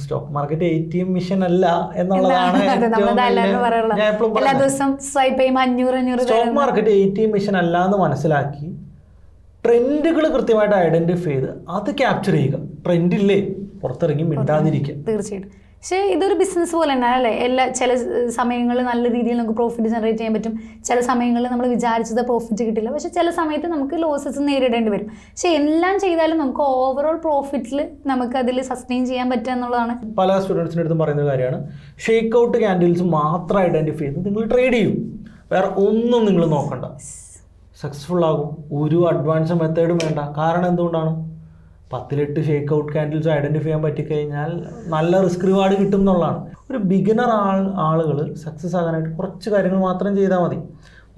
Stock market ATM machine അല്ല എന്നുള്ളതാണ്. എല്ലാ ദിവസവും സ്വൈപ്പ് ചെയ്യുമ്പോൾ 500 സ്റ്റോക്ക് മാർക്കറ്റ് ATM മെഷീൻ അല്ല എന്ന് മനസ്സിലാക്കി ട്രെൻഡുകൾ കൃത്യമായിട്ട് ഐഡന്റിഫൈ ചെയ്ത് അത് ക്യാപ്ചർ ചെയ്യുക. ട്രെൻഡ് ഇല്ലേ, പുറത്തിറങ്ങി മിണ്ടാതിരിക്കുക. തീർച്ചയായിട്ടും. പക്ഷേ ഇതൊരു ബിസിനസ് പോലെ തന്നെ അല്ലേ, ചില സമയങ്ങളിൽ നല്ല രീതിയിൽ നമുക്ക് പ്രോഫിറ്റ് ജനറേറ്റ് ചെയ്യാൻ പറ്റും, ചില സമയങ്ങളിൽ നമ്മൾ വിചാരിച്ചത് പ്രോഫിറ്റ് കിട്ടില്ല, പക്ഷേ ചില സമയത്ത് നമുക്ക് ലോസസ് നേരിടേണ്ടി വരും. പക്ഷേ എല്ലാം ചെയ്താലും നമുക്ക് ഓവറോൾ പ്രോഫിറ്റിൽ നമുക്ക് അതിൽ സസ്റ്റെയിൻ ചെയ്യാൻ പറ്റുക എന്നുള്ളതാണ്. പല സ്റ്റുഡൻസിൻ്റെ അടുത്തും പറയുന്ന കാര്യമാണ്, ഷേക്ക് ഔട്ട് ക്യാൻഡിൽസ് മാത്രം ഐഡൻറ്റിഫൈ ചെയ്ത് നിങ്ങൾ ട്രേഡ് ചെയ്യും, വേറെ ഒന്നും നിങ്ങൾ നോക്കണ്ട, സക്സസ്ഫുൾ ആകും. ഒരു അഡ്വാൻസ് മെത്തേഡും വേണ്ട. കാരണം എന്തുകൊണ്ടാണ്? 10-8 ഷേക്ക് ഔട്ട് ക്യാൻഡിൽസ് ഐഡൻറ്റിഫൈ ചെയ്യാൻ പറ്റിക്കഴിഞ്ഞാൽ നല്ല റിസ്ക് റിവാർഡ് കിട്ടും എന്നുള്ളതാണ്. ഒരു ബിഗിനർ ആളുകൾ സക്സസ് ആകാനായിട്ട് കുറച്ച് കാര്യങ്ങൾ മാത്രം ചെയ്താൽ മതി.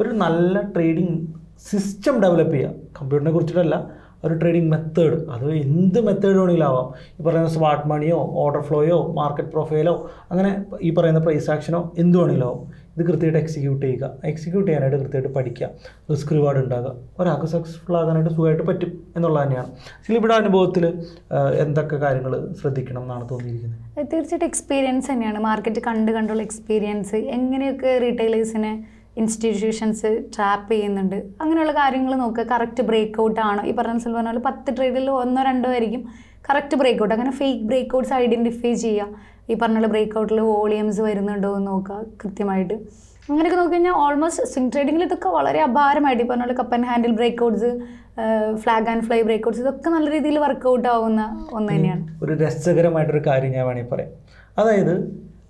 ഒരു നല്ല ട്രേഡിംഗ് സിസ്റ്റം ഡെവലപ്പ് ചെയ്യുക. കമ്പ്യൂട്ടറിനെ കുറിച്ചിട്ടല്ല, ഒരു ട്രേഡിംഗ് മെത്തേഡ്, അത് എന്ത് മെത്തേഡ് വേണമെങ്കിലും ആവാം. ഈ പറയുന്ന സ്മാർട്ട് മണിയോ ഓർഡർ ഫ്ലോയോ മാർക്കറ്റ് പ്രൊഫൈലോ അങ്ങനെ ഈ പറയുന്ന പ്രൈസ് ആക്ഷനോ എന്ത് വേണമെങ്കിലും ആവും. ഇത് കൃത്യമായിട്ട് എക്സിക്യൂട്ട് ചെയ്യാനായിട്ട് കൃത്യമായിട്ട് പഠിക്കുക, റിസ്ക് റിവാർഡ് ഉണ്ടാകുക. ഒരാൾക്ക് സക്സസ്ഫുൾ ആകാനായിട്ട് സുഖമായിട്ട് പറ്റും എന്നുള്ളത് തന്നെയാണ്. പക്ഷേ ഇവിടെ അനുഭവത്തിൽ എന്തൊക്കെ കാര്യങ്ങൾ ശ്രദ്ധിക്കണം എന്നാണ് തോന്നിയിരിക്കുന്നത്? തീർച്ചയായിട്ടും എക്സ്പീരിയൻസ് തന്നെയാണ്. മാർക്കറ്റ് കണ്ടുള്ള എക്സ്പീരിയൻസ്, എങ്ങനെയൊക്കെ റീറ്റെയിലേഴ്സിനെ ഇൻസ്റ്റിറ്റ്യൂഷൻസ് ട്രാപ്പ് ചെയ്യുന്നുണ്ട്, അങ്ങനെയുള്ള കാര്യങ്ങൾ നോക്കുക. കറക്റ്റ് ബ്രേക്ക് ഔട്ട് ആണോ? ഈ പറഞ്ഞ പറഞ്ഞാൽ 10 ട്രേഡിൽ 1-2 ആയിരിക്കും കറക്റ്റ് ബ്രേക്ക് ഔട്ട്. അങ്ങനെ ഫേക്ക് ബ്രേക്ക് ഔട്ട്സ് ഐഡൻറ്റിഫൈ ചെയ്യുക. ഈ പറഞ്ഞ ബ്രേക്ക് ഔട്ടിൽ വോളിയംസ് വരുന്നുണ്ടോ എന്ന് നോക്കുക കൃത്യമായിട്ട്. അങ്ങനെയൊക്കെ നോക്കി കഴിഞ്ഞാൽ ഓൾമോസ്റ്റ് സ്വിംഗ് ട്രേഡിങ്ങിൽ ഇതൊക്കെ വളരെ അപാരമായിട്ട് ഈ പറഞ്ഞ cup and handle breakouts, flag and fly breakouts, ഇതൊക്കെ നല്ല രീതിയിൽ വർക്കൗട്ട് ആവുന്ന ഒന്ന് തന്നെയാണ്. ഒരു രസകരമായിട്ടൊരു കാര്യം ഞാൻ വേണമെങ്കിൽ പറയാം. അതായത്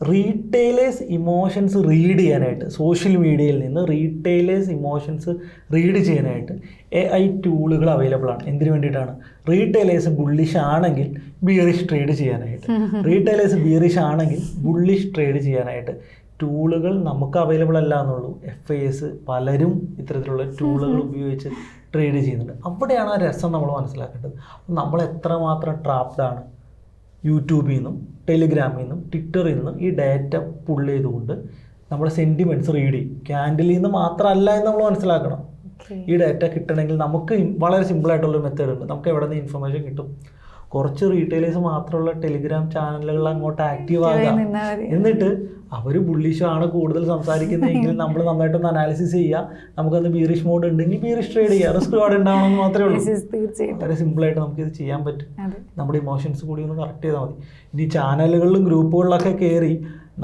റീറ്റെയിലേഴ്സ് ഇമോഷൻസ് റീഡ് ചെയ്യാനായിട്ട്, സോഷ്യൽ മീഡിയയിൽ നിന്ന് റീറ്റെയിലേഴ്സ് ഇമോഷൻസ് റീഡ് ചെയ്യാനായിട്ട് AI ടൂളുകൾ അവൈലബിൾ ആണ്. എന്തിനു വേണ്ടിയിട്ടാണ്? റീറ്റെയിലേഴ്സ് ബുള്ളിഷ് ആണെങ്കിൽ ബിയറിഷ് ട്രേഡ് ചെയ്യാനായിട്ട്, റീറ്റെയിലേഴ്സ് ബിയറിഷ് ആണെങ്കിൽ ബുള്ളിഷ് ട്രേഡ് ചെയ്യാനായിട്ട് ടൂളുകൾ നമുക്ക് അവൈലബിൾ അല്ല എന്നുള്ളൂ. FIs പലരും ഇത്തരത്തിലുള്ള ടൂളുകൾ ഉപയോഗിച്ച് ട്രേഡ് ചെയ്യുന്നുണ്ട്. അവിടെയാണ് ആ രസം നമ്മൾ മനസ്സിലാക്കേണ്ടത്. നമ്മൾ എത്രമാത്രം ട്രാപ്ഡാണ് യൂട്യൂബിൽ നിന്നും ടെലിഗ്രാമിൽ നിന്നും ട്വിറ്ററിൽ നിന്നും ഈ ഡാറ്റ പുള്ള് ചെയ്തുകൊണ്ട് നമ്മുടെ സെൻറ്റിമെൻറ്റ്സ് റീഡ് ചെയ്യും. ക്യാൻഡിലിൽ നിന്ന് മാത്രമല്ല എന്ന് നമ്മൾ മനസ്സിലാക്കണം. ഈ ഡാറ്റ കിട്ടണമെങ്കിൽ നമുക്ക് വളരെ സിമ്പിളായിട്ടുള്ളൊരു മെത്തേഡ് ഉണ്ട്. നമുക്ക് എവിടെ നിന്ന് ഇൻഫർമേഷൻ കിട്ടും? കുറച്ച് റീറ്റെയിലേഴ്സ് മാത്രമുള്ള ടെലിഗ്രാം ചാനലുകൾ അങ്ങോട്ട് ആക്റ്റീവ് ആകാം. എന്നിട്ട് അവർ ബുള്ളിഷാണ് കൂടുതൽ സംസാരിക്കുന്നതെങ്കിൽ നമ്മൾ നന്നായിട്ടൊന്ന് അനാലിസിസ് ചെയ്യുക. നമുക്കത് ബീറിഷ് മോഡ് ഉണ്ടെങ്കിൽ ബീറിഷ് ട്രേഡ് ചെയ്യുക. റിസ്ക് റിവാർഡ് ഉണ്ടാവണമെന്ന് മാത്രമേ ഉള്ളൂ. വളരെ സിമ്പിളായിട്ട് നമുക്കിത് ചെയ്യാൻ പറ്റും. നമ്മുടെ ഇമോഷൻസ് കൂടി ഒന്ന് കറക്റ്റ് ചെയ്താൽ മതി. ഇനി ചാനലുകളിലും ഗ്രൂപ്പുകളിലൊക്കെ കയറി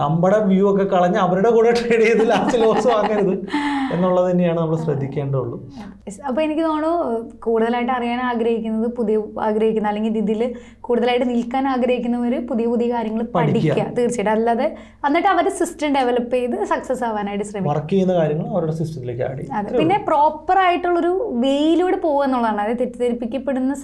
നമ്മുടെ വ്യൂ ഒക്കെ കളഞ്ഞ് അവരുടെ കൂടെ ട്രേഡ് ചെയ്ത് ലാസ്റ്റ് ലോസ് വാങ്ങരുത് എന്നുള്ളത് തന്നെയാണ് നമ്മൾ ശ്രദ്ധിക്കേണ്ടതുള്ളൂ. അപ്പോൾ എനിക്ക് തോന്നുന്നു കൂടുതലായിട്ട് അറിയാൻ ആഗ്രഹിക്കുന്ന അല്ലെങ്കിൽ ഇതിൽ കൂടുതലായിട്ട് നിൽക്കാൻ ആഗ്രഹിക്കുന്നവർ പുതിയ കാര്യങ്ങൾ പഠിക്കുക തീർച്ചയായിട്ടും. അല്ലാതെ എന്നിട്ട് അവരുടെ സിസ്റ്റം ഡെവലപ്പ് ചെയ്ത് സക്സസ് ആവാനായിട്ട് ശ്രമിക്കുക. വർക്ക് ചെയ്യുന്ന കാര്യങ്ങൾ അവരുടെ സിസ്റ്റത്തിലേക്ക് ആഡ് ചെയ്യും. അതെ, പിന്നെ പ്രോപ്പർ ആയിട്ടുള്ളൊരു വേയിലൂടെ പോകുക എന്നുള്ളതാണ്. അതായത് തെറ്റിദ്ധരിപ്പിക്കപ്പെടുന്ന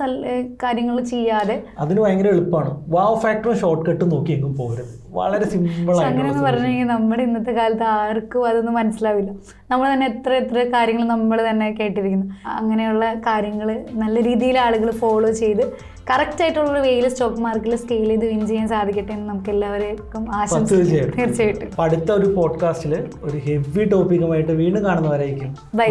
കാര്യങ്ങൾ ചെയ്യാതെ. അതിന് ഭയങ്കര എളുപ്പമാണ്. വാവ് ഫാക്ടറും ഷോർട്ട് കട്ടും നോക്കി എങ്ങും പോകരുത്. വളരെ സിമ്പിൾ. അങ്ങനെയെന്ന് പറഞ്ഞു കഴിഞ്ഞാൽ നമ്മുടെ ഇന്നത്തെ കാലത്ത് ആർക്കും അതൊന്നും മനസ്സിലാവില്ല. നമ്മൾ തന്നെ എത്ര കാര്യങ്ങൾ നമ്മൾ തന്നെ കേട്ടിരിക്കുന്നു. അങ്ങനെയുള്ള കാര്യങ്ങൾ നല്ല രീതിയിൽ ആളുകൾ ഫോളോ ചെയ്ത് കറക്റ്റായിട്ടുള്ളൊരു വേയിൽ സ്റ്റോക്ക് മാർക്കറ്റിൽ സ്കെയിൽ ചെയ്ത് വിൻ ചെയ്യാൻ സാധിക്കട്ടെ എന്ന് നമുക്ക് എല്ലാവർക്കും ആശംസിക്കാം. തീർച്ചയായിട്ടും അടുത്ത ഒരു പോഡ്കാസ്റ്റിൽ ഒരു ഹെവി ടോപ്പിക്കുമായിട്ട് വീണ്ടും കാണുന്നവരായിരിക്കും. ബൈ.